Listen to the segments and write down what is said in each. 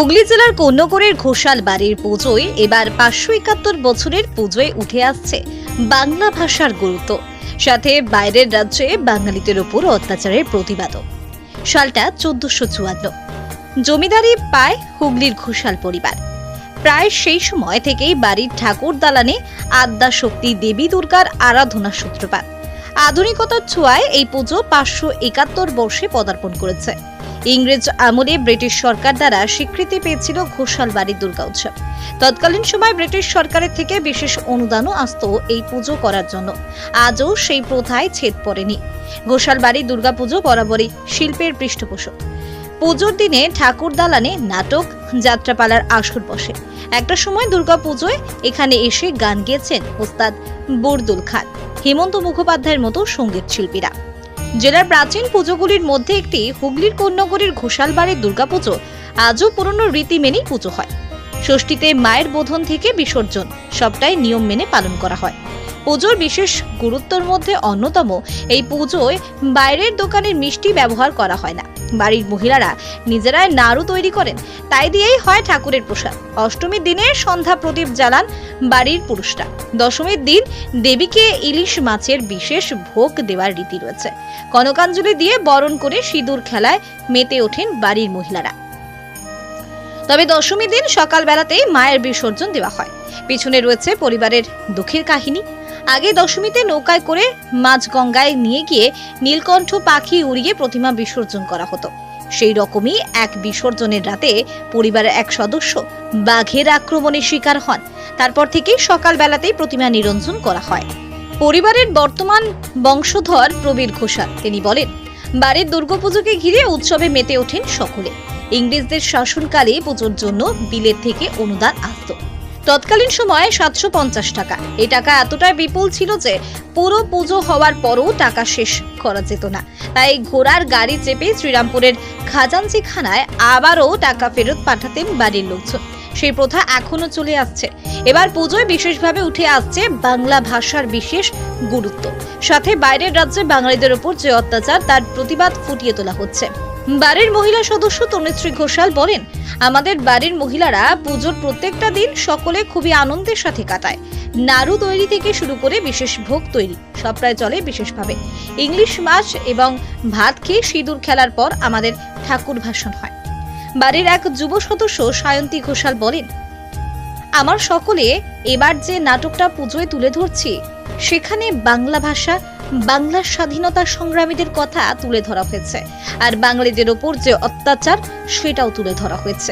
হুগলি জেলার কোন্নগরের ঘোষাল বাড়ির পুজোয় এবার 571 বছরের পুজোয় উঠে আসছে বাংলা ভাষার গুরুত্ব, সাথে বাইরের রাজ্যে বাঙালিদের উপর অত্যাচারের প্রতিবাদও। সালটা 1454, জমিদারি পায় হুগলির ঘোষাল পরিবার। প্রায় সেই সময় থেকেই বাড়ির ঠাকুর দালানে আদ্যা শক্তি দেবী দুর্গার আরাধনা সূত্রপাত। আধুনিকতার ছোঁয়ায় এই পুজো 571 বর্ষে পদার্পণ করেছে। ইংরেজ আমলে ব্রিটিশ সরকার দ্বারা স্বীকৃতি পেয়েছিল ঘোষাল বাড়ির দুর্গা উৎসব। তৎকালীন সময় ব্রিটিশ সরকারের থেকে বিশেষ অনুদানও আসতো এই পুজো করার জন্য। আজও সেই প্রথায় ছেদ পড়েনি। ঘোষাল বাড়ির দুর্গাপুজো বরাবরই শিল্পের পৃষ্ঠপোষক। পুজোর দিনে ঠাকুর দালানে নাটক, যাত্রাপালার আসর বসে। একটা সময় দুর্গাপুজোয় এখানে এসে গান গেয়েছেন ওস্তাদ বুরদুল খান, হেমন্ত মুখোপাধ্যায়ের মতো সঙ্গীত শিল্পীরা। জেলার প্রাচীন পুজোগুলির মধ্যে একটি হুগলির কোন্নগরের ঘোষাল বাড়ির দুর্গাপুজো আজও পুরনো রীতি মেনেই পুজো হয়। ষষ্ঠীতে মায়ের বোধন থেকে বিসর্জন সবটাই নিয়ম মেনে পালন করা হয়। পুজোর বিশেষ গুরুত্বের মধ্যে অন্যতম, এই পুজোয় বাইরের দোকানের মিষ্টি ব্যবহার করা হয় না। বাড়ির মহিলারা নিজেরাই নাড়ু তৈরি করেন, তাই দিয়েই হয় ঠাকুরের প্রসাদ। অষ্টমীর দিনে সন্ধ্যা প্রদীপ জ্বালান বাড়ির পুরুষরা। দশমীর দিন দেবীকে ইলিশ মাছের বিশেষ ভোগ দেওয়ার রীতি রয়েছে। কনকাঞ্জলি দিয়ে বরণ করে সিঁদুর খেলায় মেতে ওঠেন বাড়ির মহিলারা। তবে দশমী দিন সকালবেলাতে মায়ের বিসর্জন দেওয়া হয়। পিছনে রয়েছে পরিবারের দুঃখের কাহিনী। আগে দশমীতে নৌকায় করে মাঝ গঙ্গায় নিয়ে গিয়ে নীলকণ্ঠ পাখি উড়িয়ে প্রতিমা বিসর্জন করা হতো। সেই রকমই এক বিসর্জনের রাতে পরিবারের এক সদস্য বাঘের আক্রমণের শিকার হন। তারপর থেকেই সকালবেলাতেই প্রতিমা নিরঞ্জন করা হয়। পরিবারের বর্তমান বংশধর প্রবীর ঘোষাল তিনি বলেন, বাড়ির দুর্গাপুজোকে ঘিরে উৎসবে মেতে ওঠেন সকলে। ইংরেজদের শাসনকালে পুজোর জন্য বিলেত থেকে অনুদান আসত। তৎকালীন সময়ে 750 টাকা। এই টাকা এতটাই বিপুল ছিল যে পুরো পুজো হওয়ার পরও টাকা শেষ করা যেত না। তাই ঘোড়ার গাড়ি চেপে শ্রীরামপুরের খাজাঞ্চিখানায় আবারও টাকা ফেরত পাঠাতেন বাড়ির লোকজন। সেই প্রথা এখনো চলে আসছে। এবার পুজোয় বিশেষভাবে উঠে আসছে বাংলা ভাষার বিশেষ গুরুত্ব, সাথে বাইরের রাজ্যে বাঙালিদের উপর যে অত্যাচার তার প্রতিবাদ ফুটিয়ে তোলা হচ্ছে। বাড়ির মহিলা সদস্য তনুশ্রী ঘোষাল বলেন, আমাদের বাড়ির মহিলারা পুজোর প্রত্যেকটা দিন সকলে খুবই আনন্দের সাথে কাটায়। নাড়ু তৈরি থেকে শুরু করে বিশেষ ভোগ তৈরি সব প্রায় চলে বিশেষভাবে। ইংলিশ মাছ এবং ভাত খেয়ে সিঁদুর খেলার পর আমাদের ঠাকুর ভাষণ হয়। বাড়ির এক যুব সদস্য সায়ন্তী ঘোষাল বলেন, আমার সকলে এবার যে নাটকটা পুজোয় তুলে ধরছি সেখানে বাংলা ভাষা, বাংলার স্বাধীনতা সংগ্রামীদের কথা তুলে ধরা হয়েছে, আর বাঙালিদের ওপর যে অত্যাচার সেটাও তুলে ধরা হয়েছে।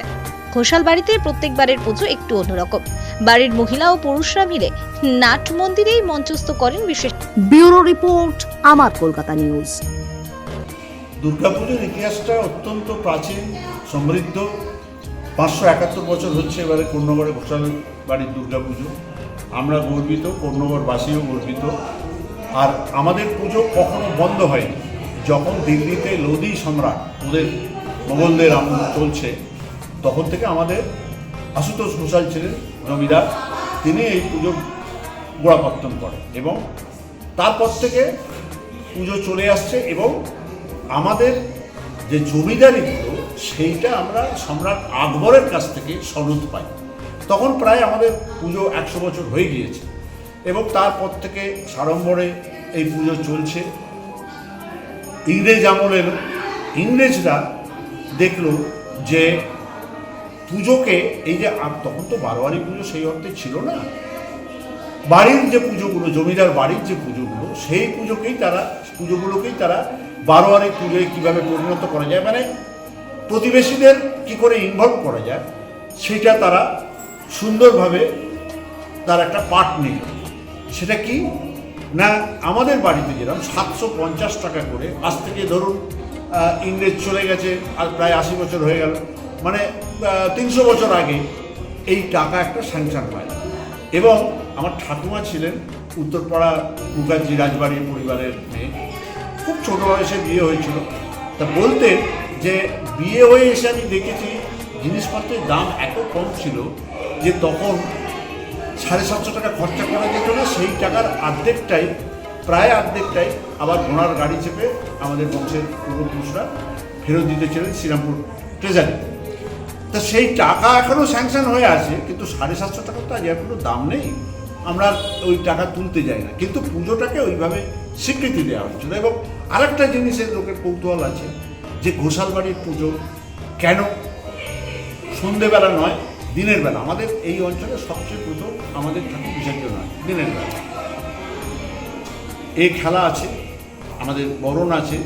ঘোষাল বাড়িতে প্রত্যেকবারের পুজো একটু অন্যরকম। বাড়ির মহিলা ও পুরুষরা মিলে নাট মন্দিরেই মঞ্চস্থ করেন বিশেষ। ব্যুরো রিপোর্ট, আমার কলকাতা নিউজ। দুর্গাপুজোর ইতিহাসটা অত্যন্ত প্রাচীন, সমৃদ্ধ। 571 বছর হচ্ছে এবারে কোন্নগরে ঘোষাল বাড়ির দুর্গাপুজো। আমরা গর্বিত, কোন্নগরবাসীও গর্বিত। আর আমাদের পুজো কখনো বন্ধ হয়নি। যখন দিল্লিতে লোদি সম্রাট, ওদের মোগলদের আমল চলছে, তখন থেকে আমাদের আশুতোষ ঘোষাল ছিলেন জমিদার, তিনি এই পুজোর গোড়াপত্তন করেন এবং তারপর থেকে পুজো চলে আসছে। এবং আমাদের যে জমিদারি পুজো, সেইটা আমরা সম্রাট আকবরের কাছ থেকে সনদ পাই। তখন প্রায় আমাদের পুজো 100 বছর হয়ে গিয়েছে এবং তারপর থেকে সাড়ম্বরে এই পুজো চলছে। ইংরেজ আমল এলো, ইংরেজরা দেখলো যে পুজোকে এই যে তখন তো বারোয়ারি পুজো সেই অর্থে ছিল না, বাড়ির যে পুজোগুলো, জমিদার বাড়ির যে পুজোগুলো, সেই পুজোগুলোকেই তারা বারোয়ারি পুজোয় কীভাবে পরিণত করা যায়, মানে প্রতিবেশীদের কি করে ইনভলভ করা যায়, সেটা তারা সুন্দরভাবে তার একটা পাঠ নিল। সেটা কি না, আমাদের বাড়িতে যেরকম 750 টাকা করে, আজ থেকে ধরুন ইংরেজ চলে গেছে আর প্রায় 80 বছর হয়ে গেল, মানে 300 বছর আগে এই টাকা একটা স্যাংশন হয়। এবং আমার ঠাকুমা ছিলেন উত্তরপাড়া মুখার্জি রাজবাড়ির পরিবারের মেয়ে, খুব ছোটো বয়সে বিয়ে হয়েছিল। তা বলতে যে বিয়ে হয়ে এসে আমি দেখেছি জিনিসপত্রের দাম এত কম ছিল যে তখন 750 টাকা খরচা করা যেত না। সেই টাকার প্রায় অর্ধেকটাই আবার ঘোড়ার গাড়ি চেপে আমাদের বংশের পূর্বপুরুষরা ফেরত দিতেছিলেন শ্রীরামপুর ট্রেজারি। তা সেই টাকা এখনও স্যাংশন হয়ে আছে, কিন্তু 750 টাকা তো আজ এখনো দাম নেই, আমরা ওই টাকা তুলতে যাই না, কিন্তু পুজোটাকে ওইভাবে স্বীকৃতি দেওয়া হচ্ছিল। এবং আরেকটা জিনিসের লোকের কৌতূহল আছে যে ঘোষালবাড়ির পুজো কেন সন্ধেবেলা নয় দিনের বেলা? আমাদের এই অঞ্চলে সবচেয়ে প্রথম আমাদের ঠাকুর বিসর্জন হয় দিনের বেলা। এই খেলা আছে, আমাদের বরণ আছে,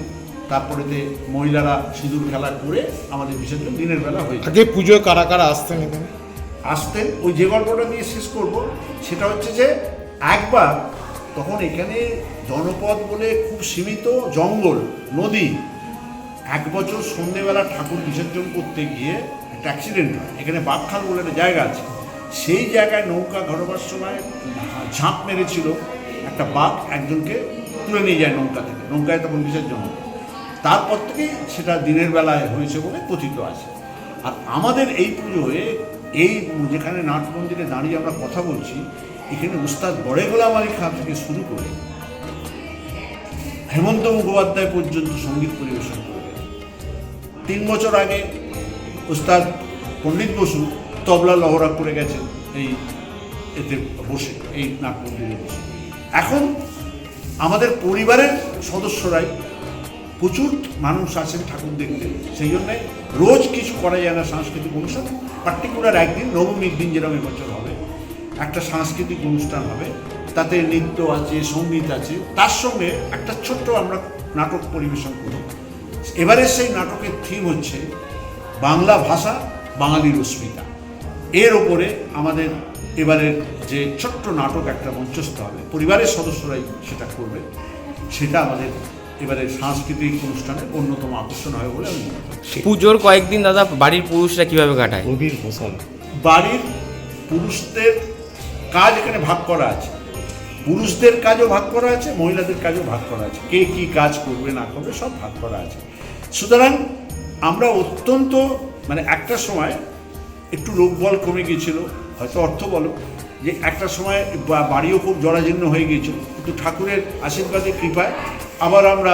তারপরেতে মহিলারা সিঁদুর খেলা করে আমাদের বিসর্জন দিনের বেলা হয়ে যায়। আগে পুজোয় কারা কারা আসতেন এখানে? আসতেন, ওই যে গল্পটা দিয়ে শেষ করব সেটা হচ্ছে যে একবার তখন এখানে জনপদ বলে খুব সীমিত জঙ্গল নদী, এক বছর সন্ধেবেলা ঠাকুর বিসর্জন করতে গিয়ে একটা অ্যাক্সিডেন্ট হয়। এখানে বাঘখাল বলে একটা জায়গা আছে, সেই জায়গায় নৌকা ঘরবার সময় ঝাঁপ মেরেছিল একটা বাঘ, একজনকে তুলে নিয়ে যায় নৌকা থেকে, নৌকায় তখন বিসর্জন হয়। তারপর থেকে সেটা দিনের বেলায় হয়েছে বলে কথিত আছে। আর আমাদের এই পুজোয় এই যেখানে নাট মন্দিরে দাঁড়িয়ে আমরা কথা বলছি, এখানে উস্তাদ বড়ে গোলাম আলী খান থেকে শুরু করে হেমন্ত মুখোপাধ্যায় পর্যন্ত সঙ্গীত পরিবেশন করবেন। 3 বছর আগে উস্তাদ পণ্ডিত বসু তবলা লহরা করে গেছেন এই এতে বসে, এই নাট মন্দিরে বসে। এখন আমাদের পরিবারের সদস্যরাই প্রচুর মানুষ আসেন ঠাকুর দেখতে, সেই জন্যে রোজ কিছু করা যায় না সাংস্কৃতিক অনুষ্ঠান। পার্টিকুলার একদিন নবমীর দিন যেরকম এবছর হবে, একটা সাংস্কৃতিক অনুষ্ঠান হবে, তাতে নৃত্য আছে, সঙ্গীত আছে, তার সঙ্গে একটা ছোট্ট আমরা নাটক পরিবেশন করি। এবারে সেই নাটকের থিম হচ্ছে বাংলা ভাষা বাঙালির অস্মিতা। এর ওপরে আমাদের এবারের যে ছোট্ট নাটক একটা মঞ্চস্থ হবে, পরিবারের সদস্যরাই সেটা করবে, সেটা আমাদের এবারে সাংস্কৃতিক অনুষ্ঠানের অন্যতম আকর্ষণ হয় বলে আমি মনে করি। পুজোর কয়েকদিন দাদা বাড়ির পুরুষরা কিভাবে কাটায়? রবির ঘোষাল বাড়ির পুরুষদের কাজ এখানে ভাগ করা আছে, পুরুষদের কাজও ভাগ করা আছে, মহিলাদের কাজও ভাগ করা আছে, কে কী কাজ করবে না করবে সব ভাগ করা আছে। সুতরাং আমরা অত্যন্ত একটা সময় একটু লোকবল কমে গিয়েছিল, হয়তো অর্থ বলো, যে একটা সময় বাড়িও খুব জরাজীর্ণ হয়ে গিয়েছিল, কিন্তু ঠাকুরের আশীর্বাদে কৃপায় আবার আমরা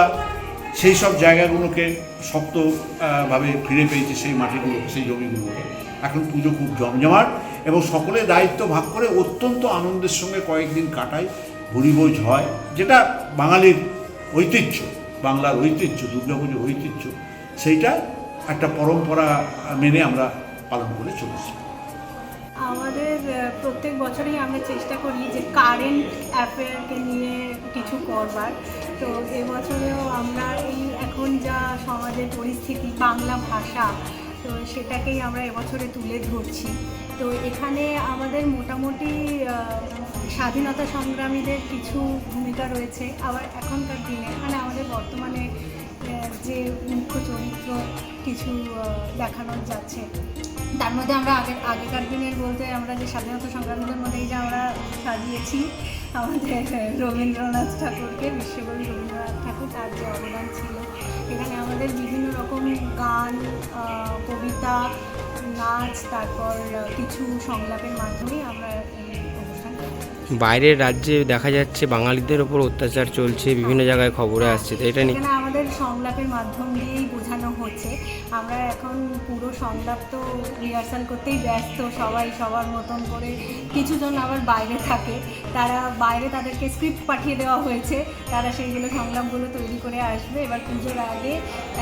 সেই সব জায়গাগুলোকে শক্তভাবে ফিরে পেয়েছি, সেই মাটিগুলোকে, সেই জমিগুলোকে। এখন পুজো খুব জমজমাট এবং সকলে দায়িত্ব ভাগ করে অত্যন্ত আনন্দের সঙ্গে কয়েকদিন কাটাই, ভুরিভোজ হয়, যেটা বাঙালির ঐতিহ্য, বাংলার ঐতিহ্য, দুর্গাপুজোর ঐতিহ্য, সেইটা একটা পরম্পরা মেনে আমরা পালন করে চলেছি। আমাদের প্রত্যেক বছরই আমরা চেষ্টা করি যে কারেন্ট অ্যাফেয়ারকে নিয়ে কিছু করবার। তো এবছরেও আমরা এই এখন যা সমাজের পরিস্থিতি, বাংলা ভাষা, তো সেটাকেই আমরা এবছরে তুলে ধরছি। তো এখানে আমাদের মোটামুটি স্বাধীনতা সংগ্রামীদের কিছু ভূমিকা রয়েছে, আবার এখনকার দিনে আমাদের বর্তমানে যে মুখ্য চরিত্র কিছু দেখানো যাচ্ছে, তার মধ্যে আমরা আগেকার দিনের বলতে আমরা যে স্বাধীনতা সংগ্রামীদের মধ্যে এই যে আমরা সাজিয়েছি আমাদের রবীন্দ্রনাথ ঠাকুরকে, বিশ্বকবি রবীন্দ্রনাথ ঠাকুর, তার যে অবদান ছিল এখানে আমাদের বিভিন্ন রকম গান, কবিতা, নাচ, তারপর কিছু সংলাপের মাধ্যমেই আমরা এই অনুষ্ঠান করছি। বাইরের রাজ্যে দেখা যাচ্ছে বাঙালিদের ওপর অত্যাচার চলছে, বিভিন্ন জায়গায় খবরে আসছে, তো এটা নিয়ে এখানে আমাদের সংলাপের মাধ্যম দিয়েই বোঝানো হচ্ছে। আমরা এখন পুরো সংলাপ তো রিহার্সাল করতেই ব্যস্ত, সবাই সবার মতন করে। কিছুজন আবার বাইরে থাকে, তারা বাইরে তাদেরকে স্ক্রিপ্ট পাঠিয়ে দেওয়া হয়েছে, তারা সেইগুলো সংলাপগুলো তৈরি করে আসবে। এবার পুজোর আগে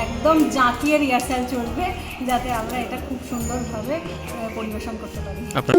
একদম জাঁকিয়ে রিহার্সাল চলবে, যাতে আমরা এটা খুব সুন্দরভাবে পরিবেশন করতে পারি। আপনার